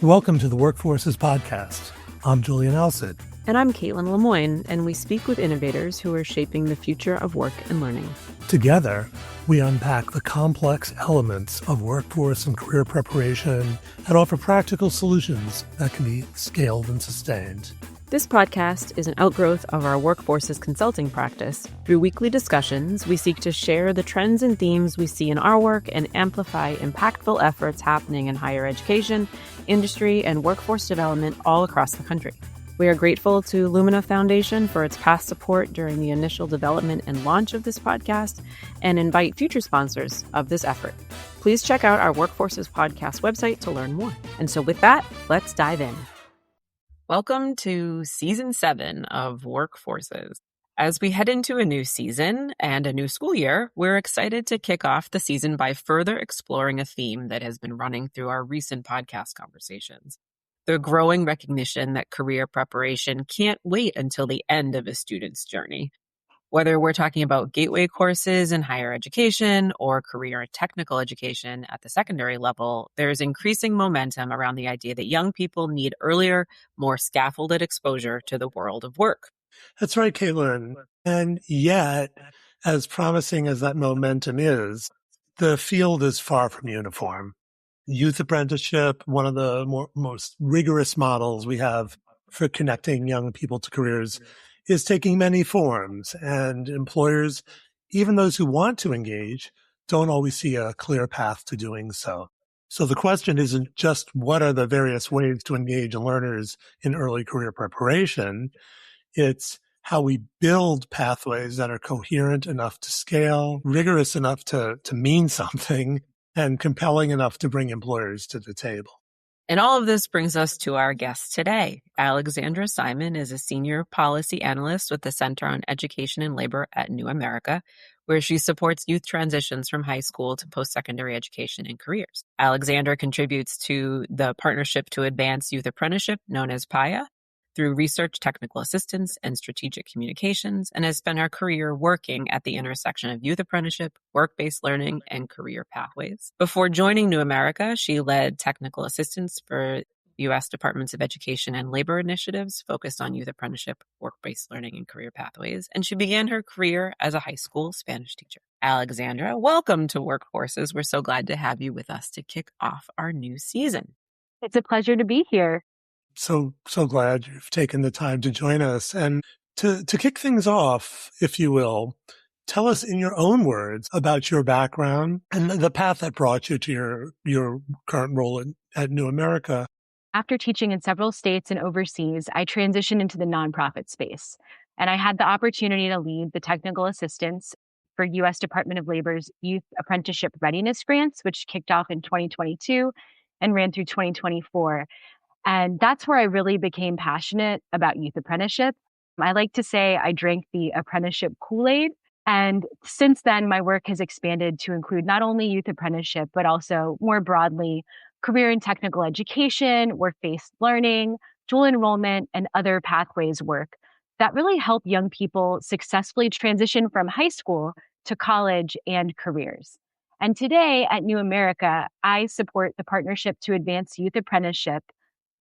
Welcome to the Workforces Podcast. I'm Julian Alsid. And I'm Caitlin Lemoyne, and we speak with innovators who are shaping the future of work and learning. Together, we unpack the complex elements of workforce and career preparation and offer practical solutions that can be scaled and sustained. This podcast is an outgrowth of our Workforces consulting practice. Through weekly discussions, we seek to share the trends and themes we see in our work and amplify impactful efforts happening in higher education, industry, and workforce development all across the country. We are grateful to Lumina Foundation for its past support during the initial development and launch of this podcast and invite future sponsors of this effort. Please check out our Workforces Podcast website to learn more. And so with that, let's dive in. Welcome to Season 7 of Workforces. As we head into a new season and a new school year, we're excited to kick off the season by further exploring a theme that has been running through our recent podcast conversations. The growing recognition that career preparation can't wait until the end of a student's journey. Whether we're talking about gateway courses in higher education or career and technical education at the secondary level, there's increasing momentum around the idea that young people need earlier, more scaffolded exposure to the world of work. That's right, Caitlin. And yet, as promising as that momentum is, the field is far from uniform. Youth apprenticeship, one of the most rigorous models we have for connecting young people to careers, is taking many forms, and employers, even those who want to engage, don't always see a clear path to doing so. So the question isn't just what are the various ways to engage learners in early career preparation, it's how we build pathways that are coherent enough to scale, rigorous enough to mean something, and compelling enough to bring employers to the table. And all of this brings us to our guest today. Alexandra Simon is a senior policy analyst with the Center on Education and Labor at New America, where she supports youth transitions from high school to post-secondary education and careers. Alexandra contributes to the Partnership to Advance Youth Apprenticeship, known as PAYA, through research, technical assistance, and strategic communications, and has spent her career working at the intersection of youth apprenticeship, work-based learning, and career pathways. Before joining New America, she led technical assistance for U.S. Departments of Education and Labor initiatives focused on youth apprenticeship, work-based learning, and career pathways, and she began her career as a high school Spanish teacher. Alexandra, welcome to Workforces. We're so glad to have you with us to kick off our new season. It's a pleasure to be here. So glad you've taken the time to join us. And to kick things off, if you will, tell us in your own words about your background and the path that brought you to your current role at New America. After teaching in several states and overseas, I transitioned into the nonprofit space. And I had the opportunity to lead the technical assistance for U.S. Department of Labor's Youth Apprenticeship Readiness grants, which kicked off in 2022 and ran through 2024. And that's where I really became passionate about youth apprenticeship. I like to say I drank the apprenticeship Kool-Aid. And since then, my work has expanded to include not only youth apprenticeship, but also more broadly, career and technical education, work-based learning, dual enrollment, and other pathways work that really help young people successfully transition from high school to college and careers. And today at New America, I support the Partnership to Advance Youth Apprenticeship,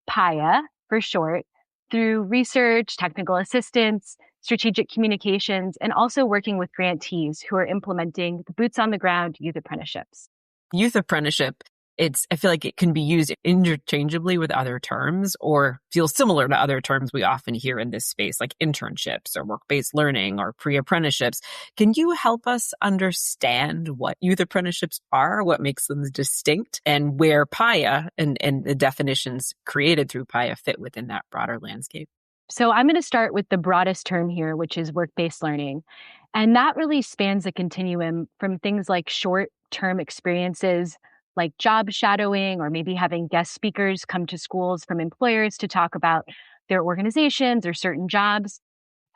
PAYA for short, through research, technical assistance, strategic communications, and also working with grantees who are implementing the boots on the ground youth apprenticeships. Youth apprenticeship, I feel like it can be used interchangeably with other terms or feels similar to other terms we often hear in this space, like internships or work-based learning or pre-apprenticeships. Can you help us understand what youth apprenticeships are, what makes them distinct, and where PAYA and the definitions created through PAYA fit within that broader landscape? So I'm going to start with the broadest term here, which is work-based learning. And that really spans the continuum from things like short-term experiences like job shadowing, or maybe having guest speakers come to schools from employers to talk about their organizations or certain jobs.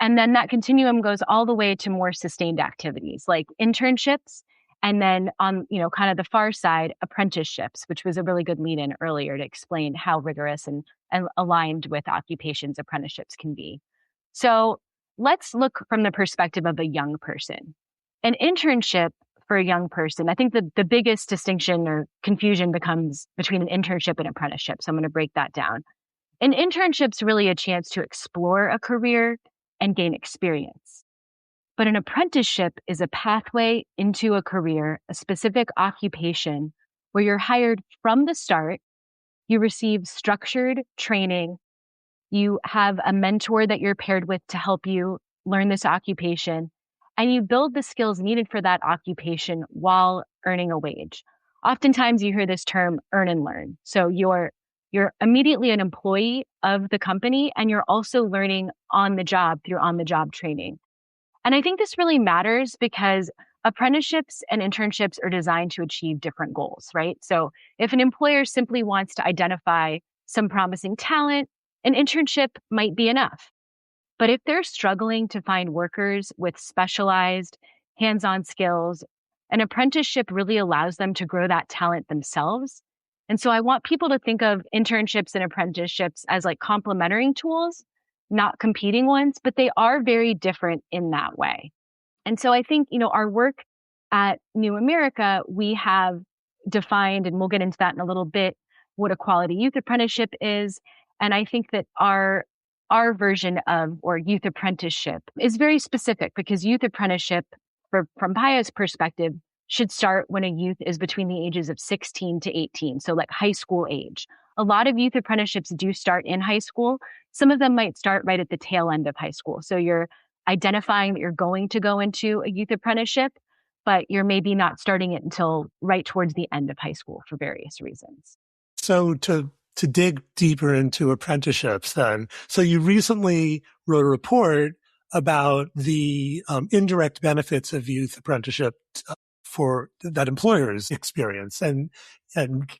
And then that continuum goes all the way to more sustained activities like internships. And then on, kind of the far side, apprenticeships, which was a really good lead in earlier to explain how rigorous and aligned with occupations apprenticeships can be. So let's look from the perspective of a young person. An internship for a young person. I think the biggest distinction or confusion becomes between an internship and apprenticeship. So I'm going to break that down. An internship's really a chance to explore a career and gain experience. But an apprenticeship is a pathway into a career, a specific occupation where you're hired from the start. You receive structured training. You have a mentor that you're paired with to help you learn this occupation, and you build the skills needed for that occupation while earning a wage. Oftentimes you hear this term earn and learn. So you're immediately an employee of the company, and you're also learning on the job through on-the-job training. And I think this really matters because apprenticeships and internships are designed to achieve different goals, right? So if an employer simply wants to identify some promising talent, an internship might be enough. But if they're struggling to find workers with specialized hands-on skills, an apprenticeship really allows them to grow that talent themselves. And so I want people to think of internships and apprenticeships as like complementary tools, not competing ones, but they are very different in that way. And so I think, our work at New America, we have defined, and we'll get into that in a little bit, what a quality youth apprenticeship is. And I think that our version of, or youth apprenticeship is very specific because youth apprenticeship, from PAYA's perspective, should start when a youth is between the ages of 16 to 18. So like high school age. A lot of youth apprenticeships do start in high school. Some of them might start right at the tail end of high school. So you're identifying that you're going to go into a youth apprenticeship, but you're maybe not starting it until right towards the end of high school for various reasons. So to dig deeper into apprenticeships then, so you recently wrote a report about the indirect benefits of youth apprenticeship for that employers experience and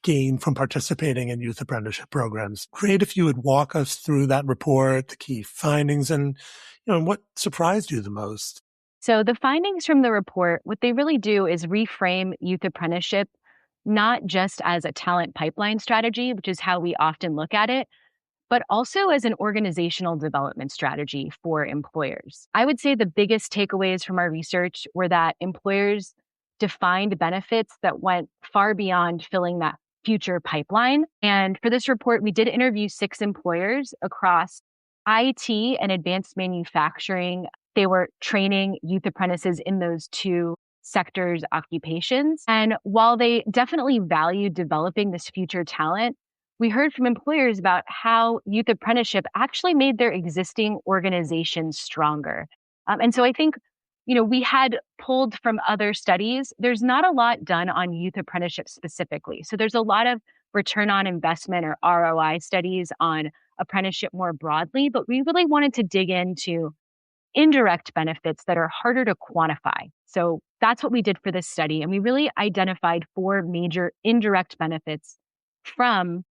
gain from participating in youth apprenticeship programs. Great if you would walk us through that report, the key findings, and what surprised you the most. So the findings from the report, what they really do is reframe youth apprenticeship not just as a talent pipeline strategy, which is how we often look at it, but also as an organizational development strategy for employers. I would say the biggest takeaways from our research were that employers defined benefits that went far beyond filling that future pipeline. And for this report, we did interview 6 employers across IT and advanced manufacturing. They were training youth apprentices in those 2 sectors, occupations. And while they definitely valued developing this future talent, we heard from employers about how youth apprenticeship actually made their existing organizations stronger. And so I think, we had pulled from other studies, there's not a lot done on youth apprenticeship specifically. So there's a lot of return on investment or ROI studies on apprenticeship more broadly, but we really wanted to dig into indirect benefits that are harder to quantify. So that's what we did for this study. And we really identified 4 major indirect benefits from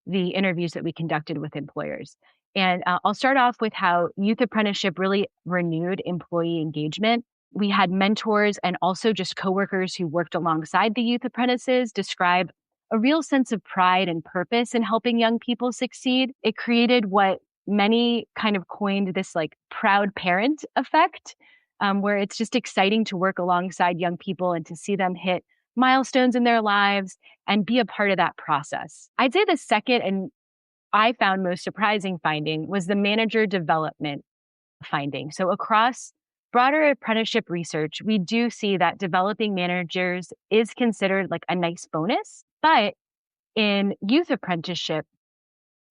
the interviews that we conducted with employers. And I'll start off with how youth apprenticeship really renewed employee engagement. We had mentors and also just coworkers who worked alongside the youth apprentices describe a real sense of pride and purpose in helping young people succeed. It created what many kind of coined this like proud parent effect, where it's just exciting to work alongside young people and to see them hit milestones in their lives and be a part of that process. I'd say the second, and I found most surprising finding, was the manager development finding. So across broader apprenticeship research, we do see that developing managers is considered like a nice bonus, but in youth apprenticeship,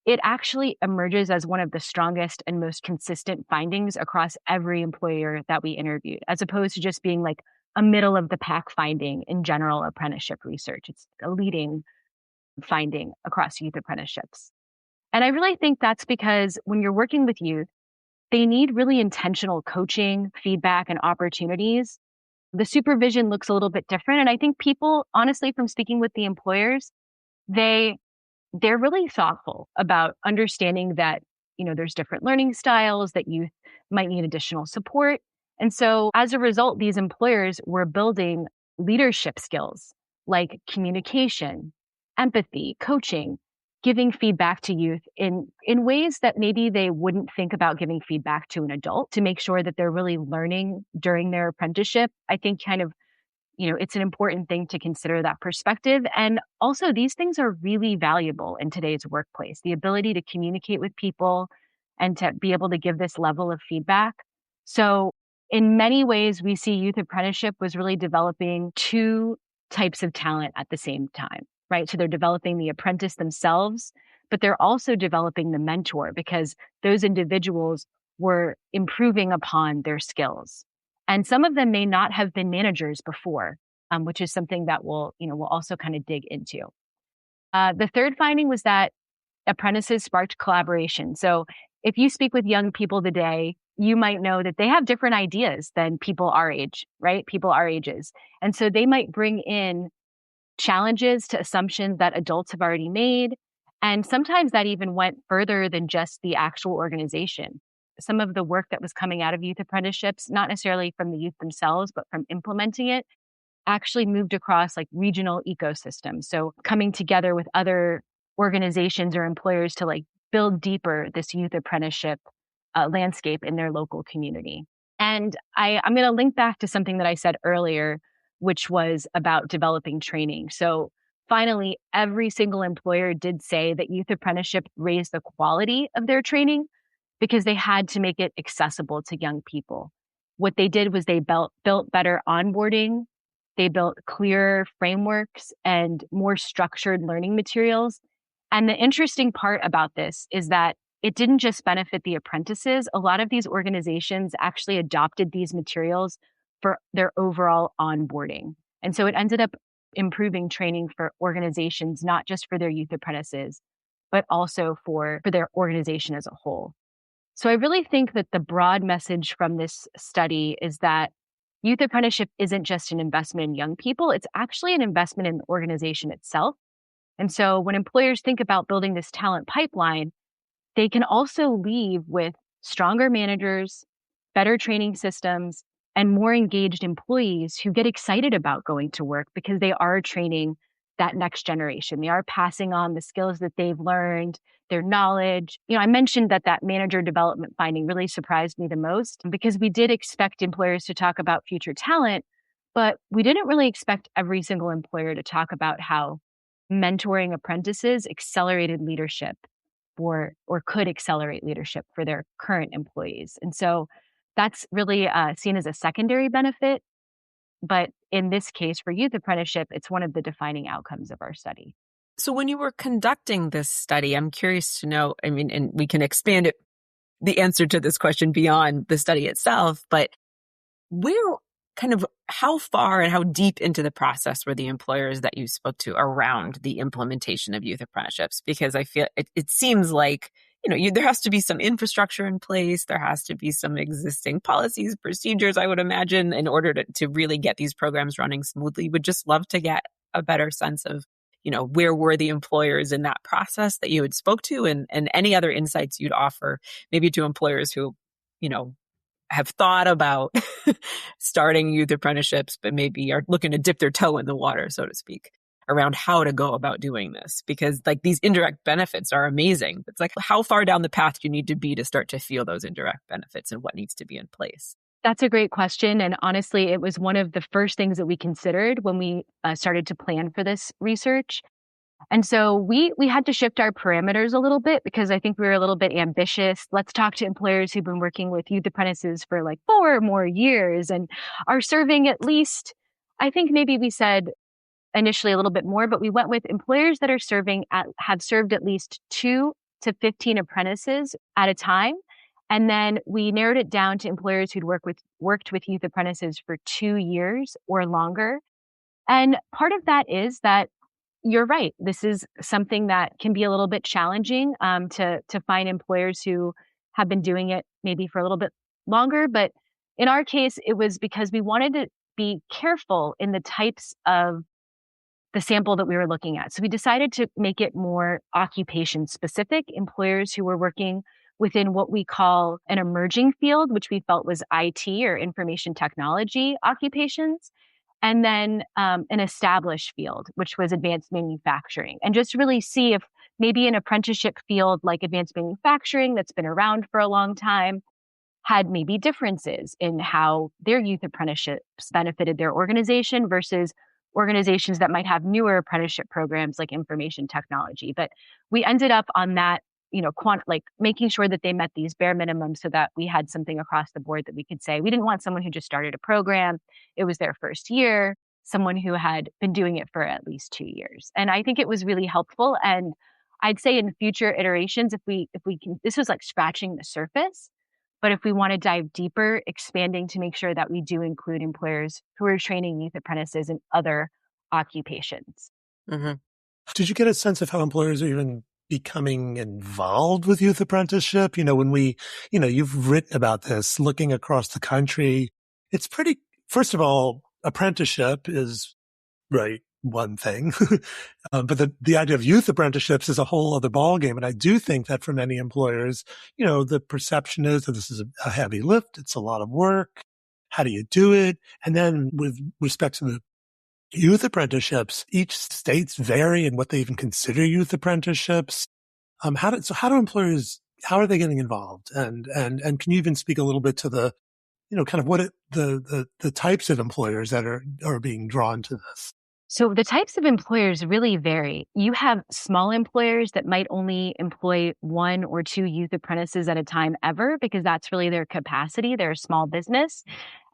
it actually emerges as one of the strongest and most consistent findings across every employer that we interviewed, as opposed to just being like a middle of the pack finding in general apprenticeship research. It's a leading finding across youth apprenticeships. And I really think that's because when you're working with youth, they need really intentional coaching, feedback, and opportunities. The supervision looks a little bit different. And I think people, honestly, from speaking with the employers, they're really thoughtful about understanding that, there's different learning styles, that youth might need additional support. And so as a result, these employers were building leadership skills like communication, empathy, coaching, giving feedback to youth in ways that maybe they wouldn't think about giving feedback to an adult, to make sure that they're really learning during their apprenticeship. I think kind of it's an important thing to consider that perspective. And also, these things are really valuable in today's workplace. The ability to communicate with people and to be able to give this level of feedback. So in many ways, we see youth apprenticeship was really developing two types of talent at the same time, right? So they're developing the apprentice themselves, but they're also developing the mentor because those individuals were improving upon their skills. And some of them may not have been managers before, which is something that we'll also kind of dig into. The third finding was that apprentices sparked collaboration. So if you speak with young people today, you might know that they have different ideas than people our age, right? People our ages. And so they might bring in challenges to assumptions that adults have already made. And sometimes that even went further than just the actual organization. Some of the work that was coming out of youth apprenticeships, not necessarily from the youth themselves, but from implementing it, actually moved across like regional ecosystems. So coming together with other organizations or employers to like build deeper this youth apprenticeship landscape in their local community. And I'm going to link back to something that I said earlier, which was about developing training. So finally, every single employer did say that youth apprenticeship raised the quality of their training because they had to make it accessible to young people. What they did was they built better onboarding. They built clearer frameworks and more structured learning materials. And the interesting part about this is that it didn't just benefit the apprentices. A lot of these organizations actually adopted these materials for their overall onboarding. And so it ended up improving training for organizations, not just for their youth apprentices, but also for their organization as a whole. So I really think that the broad message from this study is that youth apprenticeship isn't just an investment in young people, it's actually an investment in the organization itself. And so when employers think about building this talent pipeline, they can also leave with stronger managers, better training systems, and more engaged employees who get excited about going to work because they are training that next generation. They are passing on the skills that they've learned, their knowledge. I mentioned that manager development finding really surprised me the most because we did expect employers to talk about future talent, but we didn't really expect every single employer to talk about how mentoring apprentices accelerated leadership or could accelerate leadership for their current employees. And so that's really seen as a secondary benefit. But in this case, for youth apprenticeship, it's one of the defining outcomes of our study. So when you were conducting this study, I'm curious to know, and we can expand the answer to this question beyond the study itself, but how far and how deep into the process were the employers that you spoke to around the implementation of youth apprenticeships? Because I feel it seems like, there has to be some infrastructure in place. There has to be some existing policies, procedures, I would imagine, in order to really get these programs running smoothly. Would just love to get a better sense of, where were the employers in that process that you had spoke to and any other insights you'd offer maybe to employers who, have thought about starting youth apprenticeships, but maybe are looking to dip their toe in the water, so to speak, around how to go about doing this. Because like these indirect benefits are amazing. It's like how far down the path you need to be to start to feel those indirect benefits and what needs to be in place. That's a great question. And honestly, it was one of the first things that we considered when we started to plan for this research. And so we had to shift our parameters a little bit because I think we were a little bit ambitious. Let's talk to employers who've been working with youth apprentices for like 4 or more years and are serving at least, I think maybe we said initially a little bit more, but we went with employers that have served at least 2 to 15 apprentices at a time. And then we narrowed it down to employers who'd worked with youth apprentices for 2 years or longer. And part of that is that you're right. This is something that can be a little bit challenging to find employers who have been doing it maybe for a little bit longer. But in our case, it was because we wanted to be careful in the types of the sample that we were looking at. So we decided to make it more occupation specific, employers who were working within what we call an emerging field, which we felt was IT or information technology occupations. And then an established field, which was advanced manufacturing, and just really see if maybe an apprenticeship field like advanced manufacturing that's been around for a long time had maybe differences in how their youth apprenticeships benefited their organization versus organizations that might have newer apprenticeship programs like information technology. But we ended up on that, like making sure that they met these bare minimums so that we had something across the board that we could say. We didn't want someone who just started a program, it was their first year, someone who had been doing it for at least 2 years. And I think it was really helpful. And I'd say in future iterations, if we can, this was like scratching the surface. But if we want to dive deeper, expanding to make sure that we do include employers who are training youth apprentices in other occupations. Mm-hmm. Did you get a sense of how employers are even becoming involved with youth apprenticeship? When you've written about this, looking across the country, it's pretty, first of all, apprenticeship is right. One thing, but the idea of youth apprenticeships is a whole other ballgame. And I do think that for many employers, the perception is that this is a heavy lift. It's a lot of work. How do you do it? And then with respect to the youth apprenticeships, each states vary in what they even consider youth apprenticeships. How do employers, how are they getting involved? And can you even speak a little bit to the, kind of what the types of employers that are being drawn to this? So the types of employers really vary. You have small employers that might only employ 1 or 2 youth apprentices at a time ever, because that's really their capacity. They're a small business.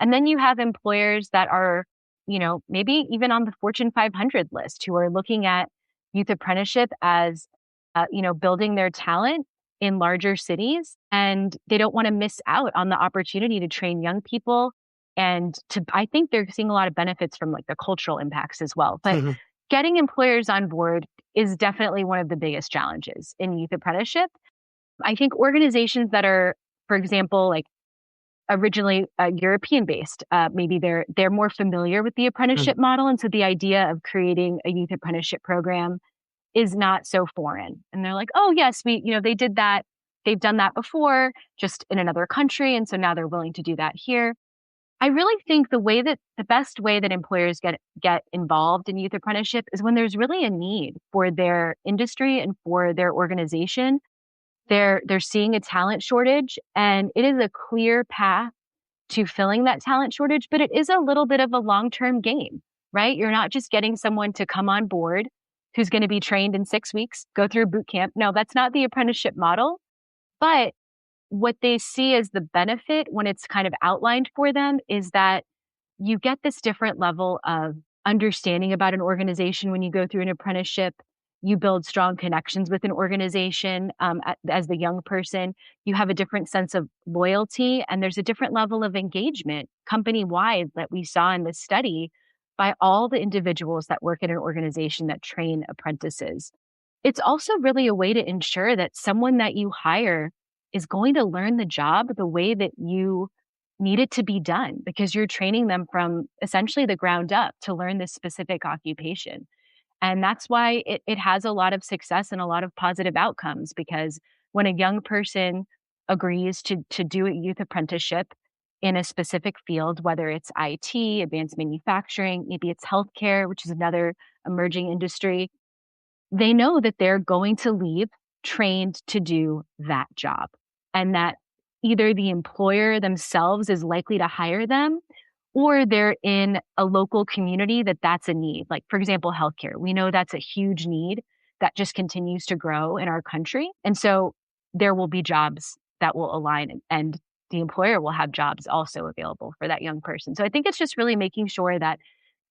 And then you have employers that are, maybe even on the Fortune 500 list, who are looking at youth apprenticeship as, building their talent in larger cities. And they don't want to miss out on the opportunity to train young people. And I think they're seeing a lot of benefits from like the cultural impacts as well. But getting employers on board is definitely one of the biggest challenges in youth apprenticeship. I think organizations that are, for example, like originally European based, maybe they're more familiar with the apprenticeship model. And so the idea of creating a youth apprenticeship program is not so foreign. And they're like, oh yes, they did that. They've done that before, just in another country. And so now they're willing to do that here. I really think the best way that employers get involved in youth apprenticeship is when there's really a need for their industry and for their organization. They're seeing a talent shortage, and it is a clear path to filling that talent shortage, but it is a little bit of a long-term game, right? You're not just getting someone to come on board who's going to be trained in 6 weeks, go through boot camp. No, that's not the apprenticeship model. But what they see as the benefit when it's kind of outlined for them is that you get this different level of understanding about an organization when you go through an apprenticeship. You build strong connections with an organization as the young person. You have a different sense of loyalty, and there's a different level of engagement company-wide that we saw in this study by all the individuals that work in an organization that train apprentices. It's also really a way to ensure that someone that you hire is going to learn the job the way that you need it to be done, because you're training them from essentially the ground up to learn this specific occupation. And that's why it has a lot of success and a lot of positive outcomes, because when a young person agrees to do a youth apprenticeship in a specific field, whether it's IT, advanced manufacturing, maybe it's healthcare, which is another emerging industry, they know that they're going to leave trained to do that job, and that either the employer themselves is likely to hire them, or they're in a local community that's a need. Like, for example, healthcare. We know that's a huge need that just continues to grow in our country. And so there will be jobs that will align, and the employer will have jobs also available for that young person. So I think it's just really making sure that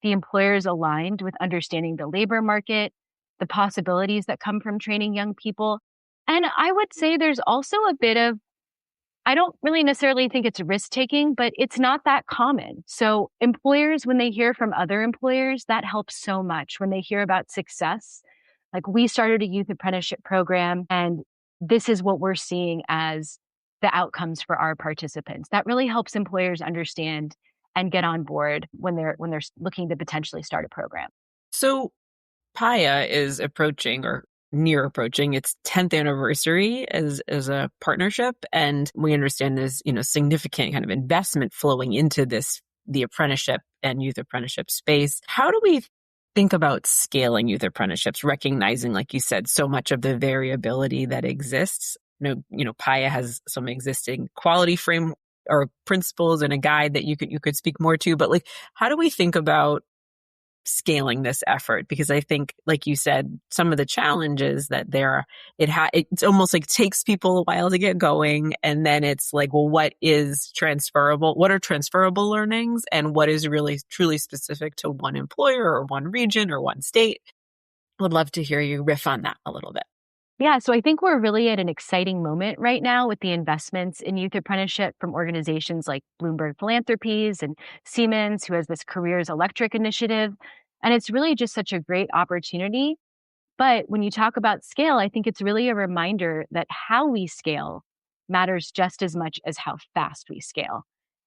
the employer is aligned with understanding the labor market, the possibilities that come from training young people. And I would say there's also a bit of, I don't really necessarily think it's risk-taking, but it's not that common. So employers, when they hear from other employers, that helps so much. When they hear about success, like we started a youth apprenticeship program, and this is what we're seeing as the outcomes for our participants. That really helps employers understand and get on board when they're looking to potentially start a program. So PAYA is approaching, or near approaching, its 10th anniversary as a partnership, and we understand there's significant kind of investment flowing into the apprenticeship and youth apprenticeship space. How do we think about scaling youth apprenticeships, recognizing, like you said, so much of the variability that exists? PAYA has some existing quality or principles and a guide that you could speak more to, but like, how do we think about scaling this effort? Because I think, like you said, some of the challenges that it's almost like takes people a while to get going. And then it's like, well, what is transferable? What are transferable learnings? And what is really truly specific to one employer or one region or one state? Would love to hear you riff on that a little bit. Yeah, so I think we're really at an exciting moment right now with the investments in youth apprenticeship from organizations like Bloomberg Philanthropies and Siemens, who has this Careers Electric initiative. And it's really just such a great opportunity. But when you talk about scale, I think it's really a reminder that how we scale matters just as much as how fast we scale.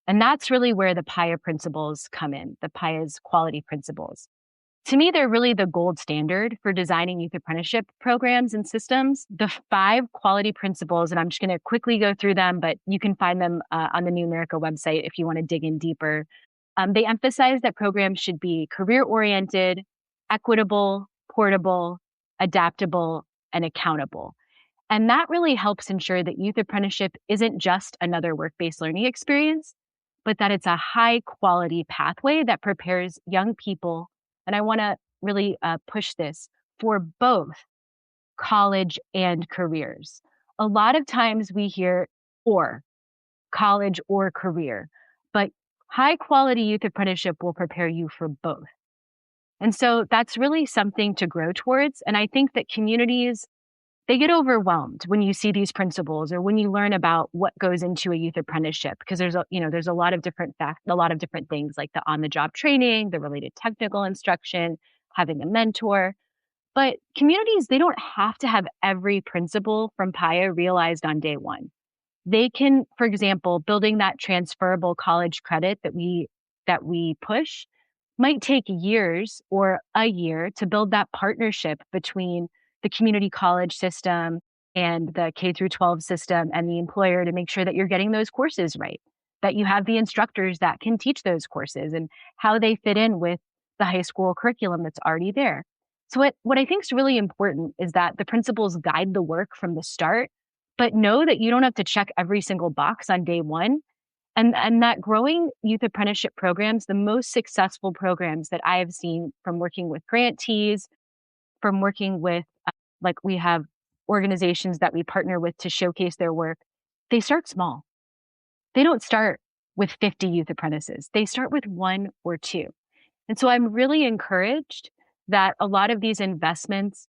And that's really where the PAYA principles come in, the PAYA's quality principles. To me, they're really the gold standard for designing youth apprenticeship programs and systems. The 5 quality principles, and I'm just going to quickly go through them, but you can find them on the New America website if you want to dig in deeper. They emphasize that programs should be career-oriented, equitable, portable, adaptable, and accountable. And that really helps ensure that youth apprenticeship isn't just another work-based learning experience, but that it's a high-quality pathway that prepares young people. And I want to really push this for both college and careers. A lot of times we hear or college or career, but high quality youth apprenticeship will prepare you for both. And so that's really something to grow towards. And I think that communities, they get overwhelmed when you see these principles or when you learn about what goes into a youth apprenticeship, because there's a lot of different things like the on-the-job training, the related technical instruction, having a mentor. But communities, they don't have to have every principle from PAYA realized on day one. They can, for example, building that transferable college credit that we push might take years or a year to build that partnership between the community college system and the K through 12 system and the employer to make sure that you're getting those courses right, that you have the instructors that can teach those courses and how they fit in with the high school curriculum that's already there. So what I think is really important is that the principles guide the work from the start, but know that you don't have to check every single box on day one. And that growing youth apprenticeship programs, the most successful programs that I have seen from working with grantees, from working with, like we have organizations that we partner with to showcase their work, they start small. They don't start with 50 youth apprentices. They start with 1 or 2. And so I'm really encouraged that a lot of these investments,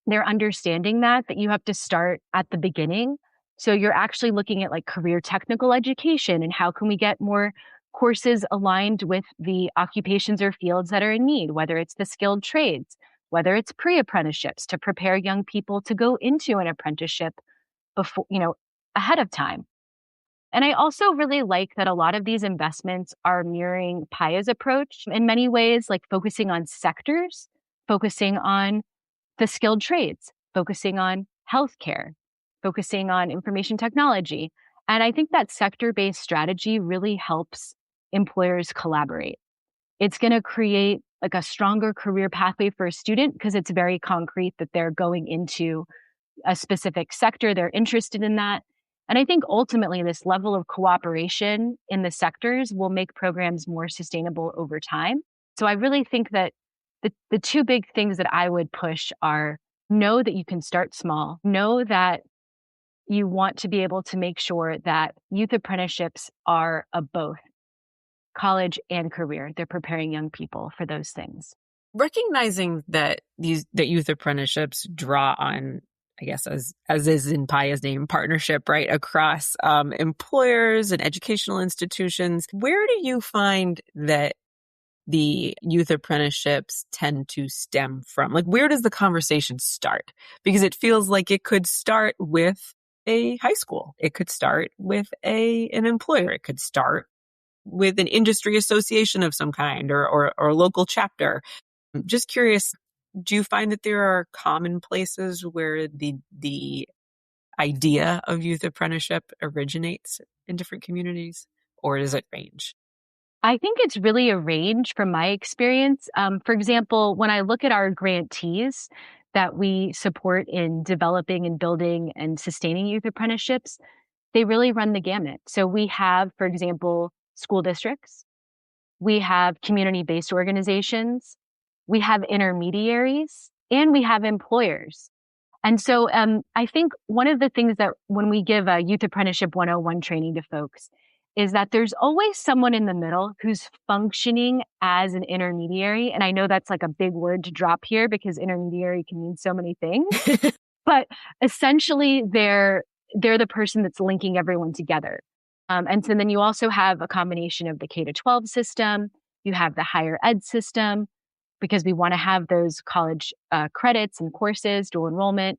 they're understanding that you have to start at the beginning. So you're actually looking at like career technical education and how can we get more courses aligned with the occupations or fields that are in need, whether it's the skilled trades, whether it's pre-apprenticeships to prepare young people to go into an apprenticeship before, ahead of time. And I also really like that a lot of these investments are mirroring PAYA's approach in many ways, like focusing on sectors, focusing on the skilled trades, focusing on healthcare, focusing on information technology. And I think that sector-based strategy really helps employers collaborate. It's going to create like a stronger career pathway for a student because it's very concrete that they're going into a specific sector. They're interested in that. And I think ultimately this level of cooperation in the sectors will make programs more sustainable over time. So I really think that the 2 big things that I would push are know that you can start small, know that you want to be able to make sure that youth apprenticeships are a both college and career. They're preparing young people for those things. Recognizing that youth apprenticeships draw on, I guess, as is in PAYA's name, partnership, right, across employers and educational institutions. Where do you find that the youth apprenticeships tend to stem from? Like, where does the conversation start? Because it feels like it could start with a high school. It could start with an employer. It could start with an industry association of some kind or a local chapter. I'm just curious, do you find that there are common places where the idea of youth apprenticeship originates in different communities, or does it range? I think it's really a range from my experience. For example, when I look at our grantees that we support in developing and building and sustaining youth apprenticeships, they really run the gamut. So we have, for example, school districts, we have community-based organizations, we have intermediaries, and we have employers. And so I think one of the things that when we give a Youth Apprenticeship 101 training to folks is that there's always someone in the middle who's functioning as an intermediary. And I know that's like a big word to drop here because intermediary can mean so many things, but essentially they're the person that's linking everyone together. And so then you also have a combination of the K-12 system, you have the higher ed system, because we want to have those college credits and courses, dual enrollment.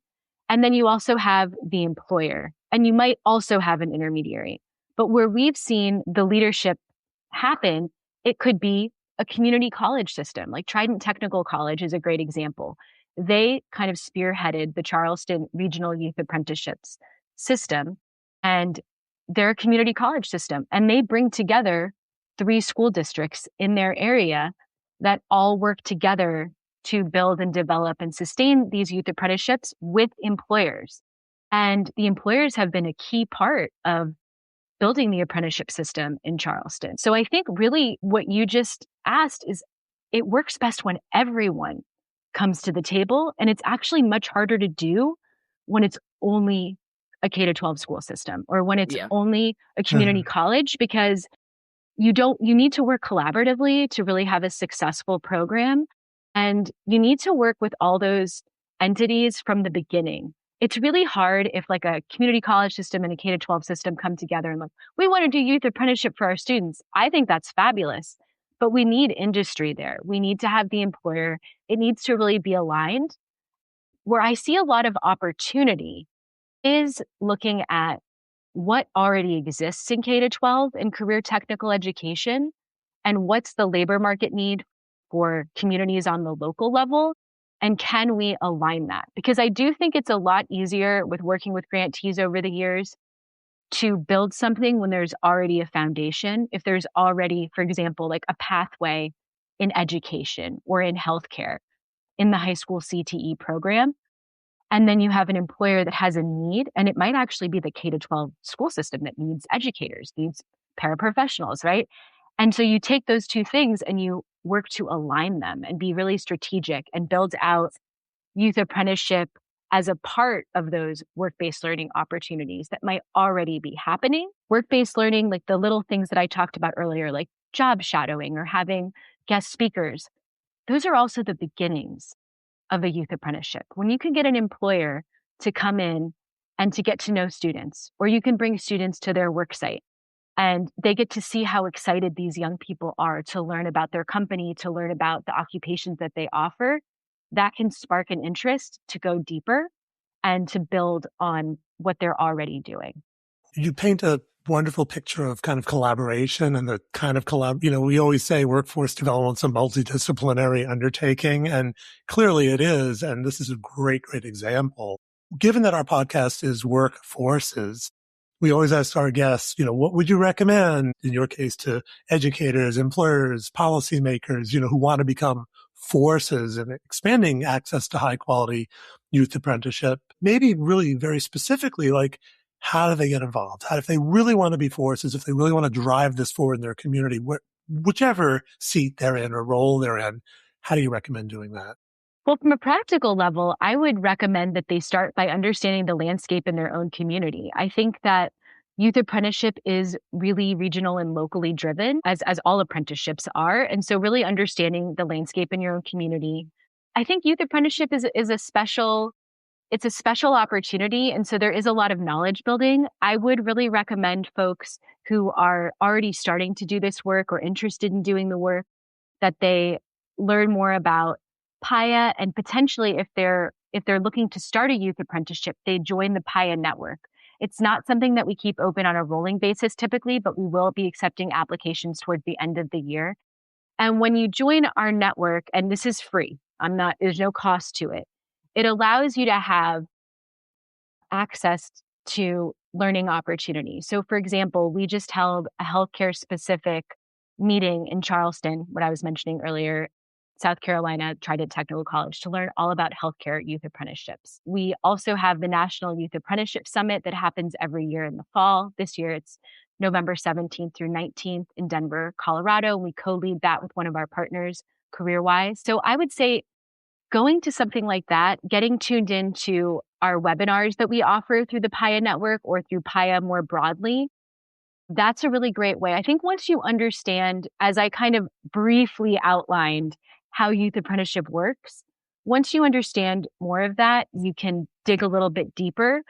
And then you also have the employer, and you might also have an intermediary. But where we've seen the leadership happen, it could be a community college system, like Trident Technical College is a great example. They kind of spearheaded the Charleston Regional Youth Apprenticeships system, and they're a community college system, and they bring together 3 school districts in their area that all work together to build and develop and sustain these youth apprenticeships with employers. And the employers have been a key part of building the apprenticeship system in Charleston. So I think really what you just asked is it works best when everyone comes to the table. And it's actually much harder to do when it's only a K-12 school system or when it's only a community college, because you need to work collaboratively to really have a successful program. And you need to work with all those entities from the beginning. It's really hard if like a community college system and a K-12 system come together and like, we want to do youth apprenticeship for our students. I think that's fabulous, but we need industry there. We need to have the employer. It needs to really be aligned. Where I see a lot of opportunity is looking at what already exists in K-12 and career technical education, and what's the labor market need for communities on the local level, and can we align that? Because I do think it's a lot easier with working with grantees over the years to build something when there's already a foundation. If there's already, for example, like a pathway in education or in healthcare in the high school CTE program, and then you have an employer that has a need, and it might actually be the K-12 school system that needs educators, needs paraprofessionals, right? And so you take those two things and you work to align them and be really strategic and build out youth apprenticeship as a part of those work-based learning opportunities that might already be happening. Work-based learning, like the little things that I talked about earlier, like job shadowing or having guest speakers, those are also the beginnings of a youth apprenticeship. When you can get an employer to come in and to get to know students, or you can bring students to their work site and they get to see how excited these young people are to learn about their company, to learn about the occupations that they offer, that can spark an interest to go deeper and to build on what they're already doing. You paint a wonderful picture of kind of collaboration and the kind of we always say workforce development's a multidisciplinary undertaking, and clearly it is. And this is a great example. Given that our podcast is workforces, we always ask our guests, what would you recommend in your case to educators, employers, policymakers, who want to become forces in expanding access to high quality youth apprenticeship? Maybe really very specifically, like, how do they get involved? If they really want to be forces, if they really want to drive this forward in their community, whichever seat they're in or role they're in, how do you recommend doing that? Well, from a practical level, I would recommend that they start by understanding the landscape in their own community. I think that youth apprenticeship is really regional and locally driven, as all apprenticeships are. And so really understanding the landscape in your own community. I think youth apprenticeship is a special opportunity. And so there is a lot of knowledge building. I would really recommend folks who are already starting to do this work or interested in doing the work that they learn more about PAYA, and potentially if they're looking to start a youth apprenticeship, they join the PAYA network. It's not something that we keep open on a rolling basis typically, but we will be accepting applications towards the end of the year. And when you join our network, and this is free, there's no cost to it. It allows you to have access to learning opportunities. So for example, we just held a healthcare specific meeting in Charleston, what I was mentioning earlier, South Carolina Trident Technical College to learn all about healthcare youth apprenticeships. We also have the National Youth Apprenticeship Summit that happens every year in the fall. This year it's November 17th through 19th in Denver, Colorado. We co-lead that with one of our partners, CareerWise. So I would say going to something like that, getting tuned into our webinars that we offer through the PAYA network or through PAYA more broadly, that's a really great way. I think once you understand, as I kind of briefly outlined, how youth apprenticeship works, once you understand more of that, you can dig a little bit deeper.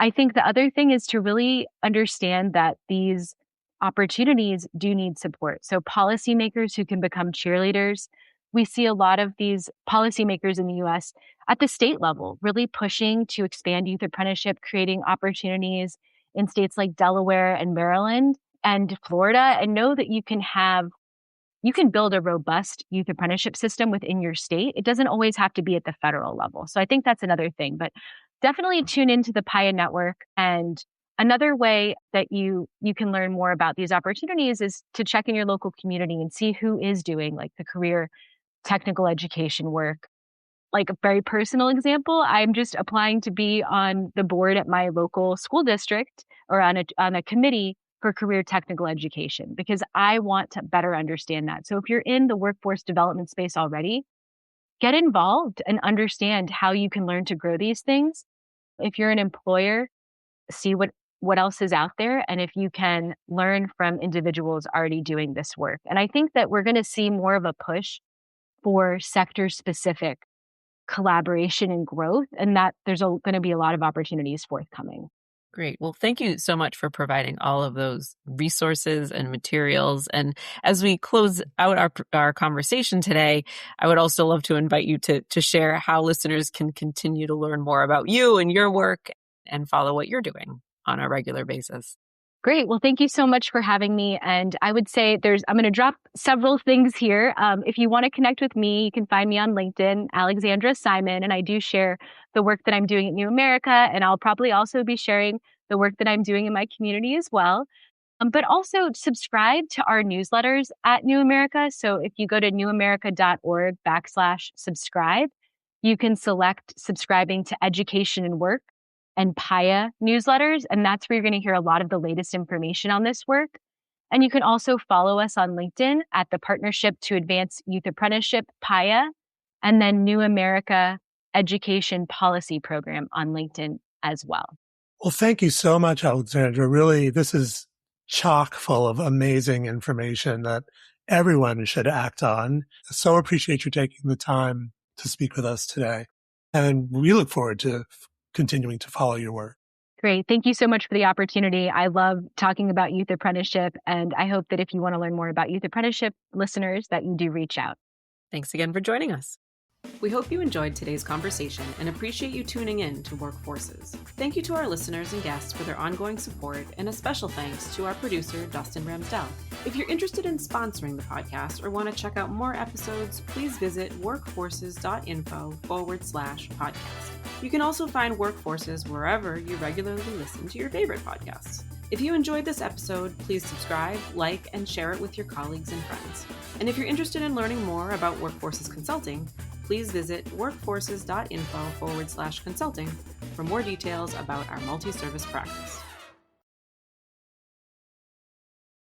I think the other thing is to really understand that these opportunities do need support. So policymakers who can become cheerleaders, we see a lot of these policymakers in the US at the state level really pushing to expand youth apprenticeship, creating opportunities in states like Delaware and Maryland and Florida, and know that you can build a robust youth apprenticeship system within your state. It doesn't always have to be at the federal level. So I think that's another thing, but definitely tune into the PAYA network. And another way that you can learn more about these opportunities is to check in your local community and see who is doing like the career technical education work. Like a very personal example, I'm just applying to be on the board at my local school district or on a committee for career technical education because I want to better understand that. So if you're in the workforce development space already, get involved and understand how you can learn to grow these things. If you're an employer, see what else is out there and if you can learn from individuals already doing this work. And I think that we're going to see more of a push for sector-specific collaboration and growth, and that there's going to be a lot of opportunities forthcoming. Great. Well, thank you so much for providing all of those resources and materials. And as we close out our conversation today, I would also love to invite you to share how listeners can continue to learn more about you and your work and follow what you're doing on a regular basis. Great. Well, thank you so much for having me. And I would say I'm going to drop several things here. If you want to connect with me, you can find me on LinkedIn, Alexandra Simon, and I do share the work that I'm doing at New America. And I'll probably also be sharing the work that I'm doing in my community as well. But also subscribe to our newsletters at New America. So if you go to newamerica.org/subscribe, you can select subscribing to Education and Work and PAYA newsletters. And that's where you're going to hear a lot of the latest information on this work. And you can also follow us on LinkedIn at the Partnership to Advance Youth Apprenticeship, PAYA, and then New America Education Policy Program on LinkedIn as well. Well, thank you so much, Alexandra. Really, this is chock full of amazing information that everyone should act on. So appreciate you taking the time to speak with us today. And we look forward to continuing to follow your work. Great. Thank you so much for the opportunity. I love talking about youth apprenticeship, and I hope that if you want to learn more about youth apprenticeship, listeners, that you do reach out. Thanks again for joining us. We hope you enjoyed today's conversation and appreciate you tuning in to Workforces. Thank you to our listeners and guests for their ongoing support, and a special thanks to our producer, Dustin Ramsdell. If you're interested in sponsoring the podcast or want to check out more episodes, please visit workforces.info/podcast. You can also find Workforces wherever you regularly listen to your favorite podcasts. If you enjoyed this episode, please subscribe, like, and share it with your colleagues and friends. And if you're interested in learning more about Workforces Consulting, please visit workforces.info/consulting for more details about our multi-service practice.